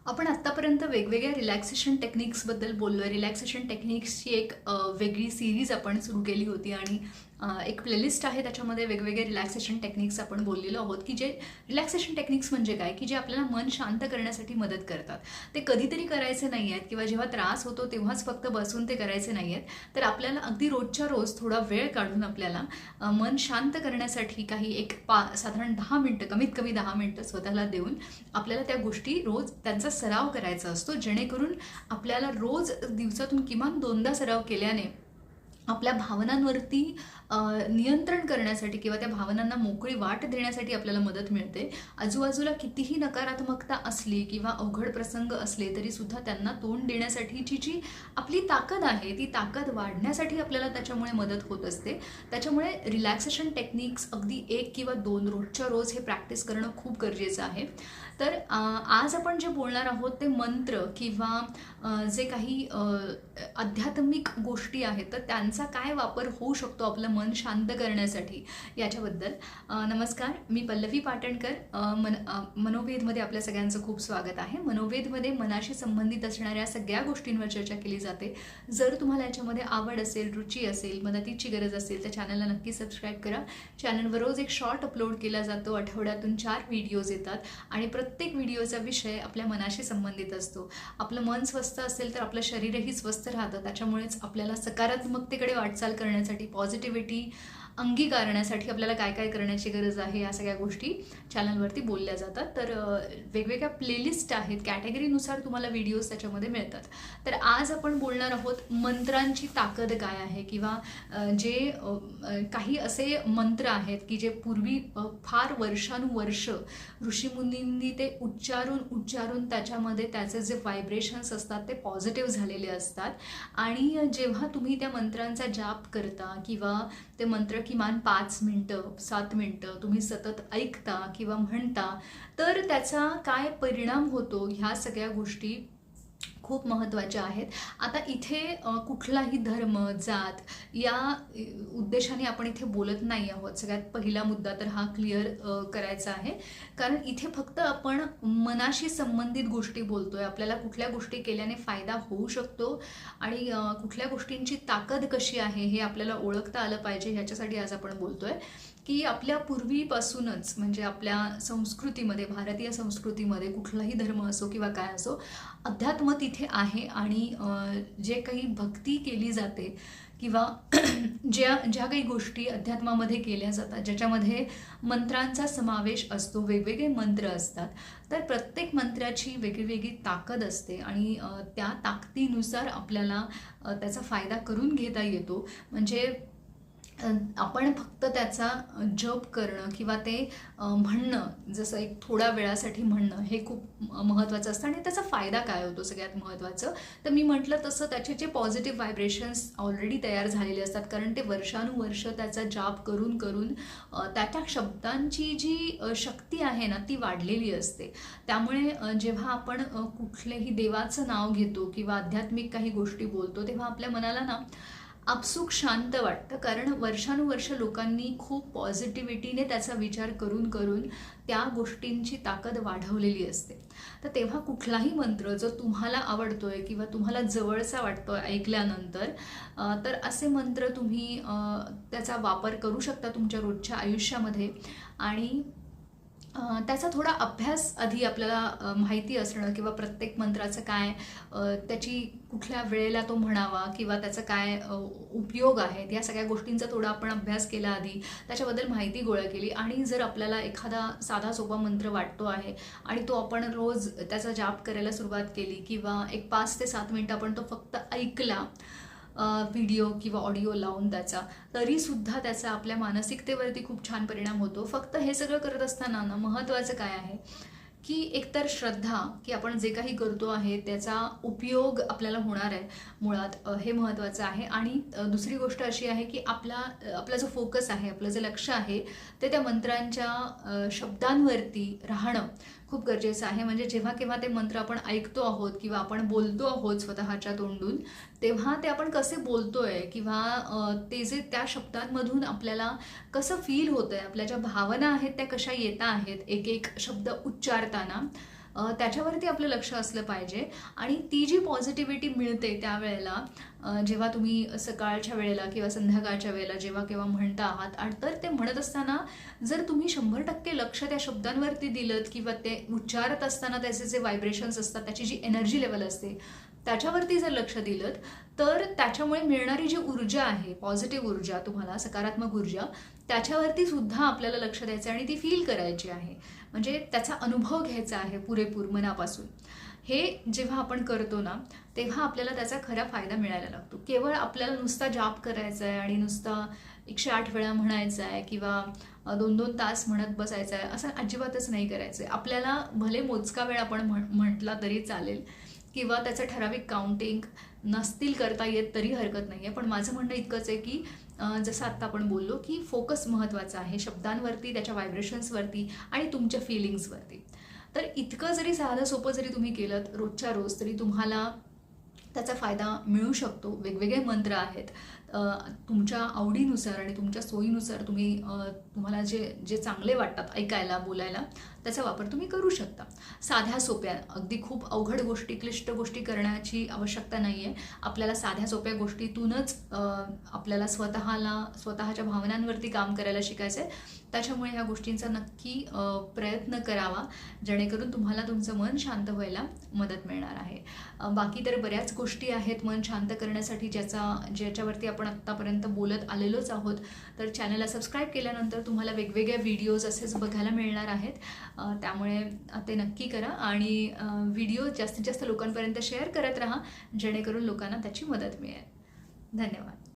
आपण आत्तापर्यंत वेगवेगळ्या रिलॅक्सेशन टेक्निक्सबद्दल बोललो आहे. रिलॅक्सेशन टेक्निक्सची एक वेगळी सीरीज आपण सुरू केली होती आणि एक प्लेलिस्ट आहे, त्याच्यामध्ये वेगवेगळे रिलॅक्सेशन टेक्निक्स आपण बोललेलो आहोत, की जे रिलॅक्सेशन टेक्निक्स म्हणजे काय, की जे आपल्याला मन शांत करण्यासाठी मदत करतात. ते कधीतरी करायचे नाही आहेत किंवा जेव्हा त्रास होतो तेव्हाच फक्त बसून ते करायचे नाही आहेत, तर आपल्याला अगदी रोजच्या रोज थोडा वेळ काढून आपल्याला मन शांत करण्यासाठी काही साधारण 10 मिनटं, कमीत कमी 10 मिनटं स्वतःला देऊन आपल्याला त्या गोष्टी रोज त्यांचा सराव करायचा असतो, जेणेकरून आपल्याला रोज दिवसातून किमान 2दा सराव केल्याने आपल्या भावनांवरती नियंत्रण करण्यासाठी किंवा त्या भावनांना मोकळी वाट देण्यासाठी आपल्याला मदत मिळते. आजूबाजूला कितीही नकारात्मकता असली किंवा अवघड प्रसंग असले तरी सुद्धा त्यांना तोंड देण्यासाठीची जी आपली ताकद आहे ती ताकद वाढण्यासाठी आपल्याला त्याच्यामुळे मदत होत असते. त्याच्यामुळे रिलॅक्सेशन टेक्निक्स अगदी 1 किंवा 2 रोजच्या रोज हे प्रॅक्टिस करणं खूप गरजेचं आहे. तर आज आपण जे बोलणार आहोत ते मंत्र किंवा जे काही आध्यात्मिक गोष्टी आहेत तर त्यांचा काय वापर होऊ शकतो आपलं मन शांत करण्यासाठी याच्याबद्दल. नमस्कार, मी पल्लवी पाटणकर. मनोवेदमध्ये आपल्या सगळ्यांचं खूप स्वागत आहे. मनोवेदमध्ये मनाशी संबंधित असणाऱ्या सगळ्या गोष्टींवर चर्चा केली जाते. जर तुम्हाला याच्यामध्ये आवड असेल, रुची असेल, मदतीची गरज असेल तर चॅनलला नक्की सबस्क्राईब करा. चॅनलवर रोज एक शॉर्ट अपलोड केला जातो. आठवड्यातून 4 व्हिडिओज येतात आणि प्रत्येक व्हिडिओचा विषय आपल्या मनाशी संबंधित असतो. आपलं मन स्वस्थ असेल तर आपलं शरीरही स्वस्थ राहतं. त्याच्यामुळेच आपल्याला सकारात्मकतेकडे वाटचाल करण्यासाठी, पॉझिटिव्हिटी अंगीकारण्यासाठी आपल्याला काय काय करण्याची गरज आहे या सगळ्या गोष्टी चॅनलवरती बोलल्या जातात. तर वेगवेगळ्या प्लेलिस्ट आहेत, कॅटेगरीनुसार तुम्हाला व्हिडिओज त्याच्यामध्ये मिळतात. तर आज आपण बोलणार आहोत मंत्रांची ताकद काय आहे किंवा जे काही असे मंत्र आहेत की जे पूर्वी फार वर्षानुवर्ष ऋषीमुनींनी ते उच्चारून उच्चारून त्याच्यामध्ये त्याचे जे व्हायब्रेशन्स असतात ते पॉझिटिव्ह झालेले असतात. आणि जेव्हा तुम्ही त्या मंत्रांचा जाप करता किंवा ते मंत्र किमान 5 मिनटं 7 मिनटं तुम्ही सतत ऐकता किंवा म्हणता तर त्याचा काय परिणाम होतो ह्या सगळ्या गोष्टी खूप महत्त्वाच्या आहेत. आता इथे कुठलाही धर्म, जात या उद्देशाने आपण इथे बोलत नाही आहोत. सगळ्यात पहिला मुद्दा तर हा क्लिअर करायचा आहे, कारण इथे फक्त आपण मनाशी संबंधित गोष्टी बोलतोय. आपल्याला कुठल्या गोष्टी केल्याने फायदा होऊ शकतो आणि कुठल्या गोष्टींची ताकद कशी आहे हे आपल्याला ओळखता आलं पाहिजे, ह्याच्यासाठी आज आपण बोलतोय. की आपल्या पूर्वीपासूनच म्हणजे आपल्या संस्कृतीमध्ये, भारतीय संस्कृतीमध्ये कुठलाही धर्म असो किंवा काय असो, अध्यात्म तिथे आहे. आणि जे काही भक्ती केली जाते किंवा ज्या ज्या काही गोष्टी अध्यात्मामध्ये केल्या जातात ज्याच्यामध्ये मंत्रांचा समावेश असतो, वेगवेगळे मंत्र असतात, तर प्रत्येक मंत्राची वेगळी ताकद असते आणि त्या ताकदीनुसार आपल्याला त्याचा फायदा करून घेता येतो. म्हणजे आपण फक्त त्याचा जप करणं किंवा ते म्हणणं, जसं एक थोड्या वेळासाठी म्हणणं हे खूप महत्त्वाचं असतं. आणि त्याचा फायदा काय होतो सगळ्यात महत्त्वाचं तर मी म्हटलं तसं त्याचे जे पॉझिटिव्ह व्हायब्रेशन्स ऑलरेडी तयार झालेले असतात, कारण ते वर्षानुवर्ष त्याचा जाप करून करून त्या शब्दांची जी शक्ती आहे ना ती वाढलेली असते. त्यामुळे जेव्हा आपण कुठलेही देवाचं नाव घेतो किंवा आध्यात्मिक काही गोष्टी बोलतो तेव्हा आपल्या मनाला ना आपसूक शांत वाटतं, कारण वर्षानुवर्ष लोकांनी खूप पॉझिटिव्हिटीने त्याचा विचार करून करून त्या गोष्टींची ताकद वाढवलेली असते. तर तेव्हा कुठलाही मंत्र जो तुम्हाला आवडतोय किंवा तुम्हाला जवळचा वाटतोय ऐकल्यानंतर, तर असे मंत्र तुम्ही त्याचा वापर करू शकता तुमच्या रोजच्या आयुष्यामध्ये. आणि त्याचा थोडा अभ्यास आधी आपल्याला माहिती असणं किंवा प्रत्येक मंत्राचं काय, त्याची कुठल्या वेळेला तो म्हणावा किंवा त्याचं काय उपयोग आहेत, या सगळ्या गोष्टींचा थोडा आपण अभ्यास केला, आधी त्याच्याबद्दल माहिती गोळा केली. आणि जर आपल्याला एखादा साधा सोपा मंत्र वाटतो आहे आणि तो आपण रोज त्याचा जाप करायला सुरुवात केली किंवा एक 5 ते 7 मिनटं आपण तो फक्त ऐकला व्हिडिओ किंवा ऑडिओ लावून त्याचा, तरीसुद्धा त्याचा आपल्या मानसिकतेवरती खूप छान परिणाम होतो. फक्त हे सगळं करत असताना ना महत्त्वाचं काय आहे की एकतर श्रद्धा, की आपण जे काही करतो आहे त्याचा उपयोग आपल्याला होणार आहे मुळात, हे महत्त्वाचं आहे. आणि दुसरी गोष्ट अशी आहे की आपला जो फोकस आहे, आपलं जे लक्ष आहे ते त्या मंत्रांच्या शब्दांवरती राहणं खूप गरजेचं आहे. म्हणजे जेव्हा केव्हा ते मंत्र आपण ऐकतो आहोत किंवा आपण बोलतो आहोत स्वतःच्या तोंडून, तेव्हा ते आपण कसे बोलतोय किंवा ते जे त्या शब्दांमधून आपल्याला कसं फील होतंय, आपल्या ज्या भावना आहेत त्या कशा येत आहेत एक एक शब्द उच्चारताना, त्याच्यावरती आपलं लक्ष असलं पाहिजे. आणि ती जी पॉझिटिव्हिटी मिळते त्यावेळेला जेव्हा तुम्ही सकाळच्या वेळेला किंवा संध्याकाळच्या वेळेला जेव्हा केव्हा म्हणता आहात, आणि तर ते म्हणत असताना जर तुम्ही 100% लक्ष त्या शब्दांवरती दिलत किंवा ते उच्चारत असताना त्याचे जे व्हायब्रेशन्स असतात, त्याची जी एनर्जी लेवल असते त्याच्यावरती जर लक्ष दिलत, तर त्याच्यामुळे मिळणारी जी ऊर्जा आहे, पॉझिटिव्ह ऊर्जा, तुम्हाला सकारात्मक ऊर्जा, त्याच्यावरती सुद्धा आपल्याला लक्ष द्यायचं आणि ती फील करायची आहे. म्हणजे त्याचा अनुभव घ्यायचा आहे पुरेपूर मनापासून. हे जेव्हा आपण करतो ना, तेव्हा आपल्याला त्याचा खरा फायदा मिळायला लागतो. केवळ आपल्याला नुसता जाप करायचा आहे आणि नुसता 108 वेळा म्हणायचं आहे किंवा 2-2 तास म्हणत बसायचं आहे, असं अजिबातच नाही करायचं आहे. आपल्याला भले मोजका वेळ आपण म्हटला तरी चालेल किंवा त्याचं ठराविक काउंटिंग नसतील करता येत तरी हरकत नाही आहे. पण माझं म्हणणं इतकंच आहे की जसं आत्ता आपण बोललो की फोकस महत्त्वाचा आहे शब्दांवरती, त्याच्या व्हायब्रेशन्सवरती आणि तुमच्या फिलिंग्सवरती. तर इतकं जरी साधं सोपं जरी तुम्ही केलं रोजच्या रोज, तरी तुम्हाला त्याचा फायदा मिळू शकतो. वेगवेगळे मंत्र आहेत, तुमच्या आवडीनुसार आणि तुमच्या सोयीनुसार तुम्हाला जे जे चांगले वाटतात ऐकायला, बोलायला, त्याचा वापर तुम्ही करू शकता. साध्या सोप्या, अगदी खूप अवघड गोष्टी, क्लिष्ट गोष्टी करण्याची आवश्यकता नाही आहे. आपल्याला साध्या सोप्या गोष्टीतूनच आपल्याला स्वतःच्या भावनांवरती काम करायला शिकायचं आहे. त्याच्यामुळे ह्या गोष्टींचा नक्की प्रयत्न करावा, जेणेकरून तुम्हाला तुमचं मन शांत व्हायला मदत मिळणार आहे. बाकी तर बऱ्याच गोष्टी आहेत मन शांत करण्यासाठी, ज्याच्यावरती आपण आत्तापर्यंत बोलत आलेलोच आहोत. तर चॅनलला सबस्क्राईब केल्यानंतर तुम्हाला वेगवेगळ्या व्हिडिओज असेच बघायला मिळणार आहेत. त्यामुळे ते नक्की करा आणि व्हिडिओ जास्तीत जास्त लोकांपर्यंत शेअर करत राहा, जेणेकरून लोकांना त्याची मदत मिळेल. धन्यवाद.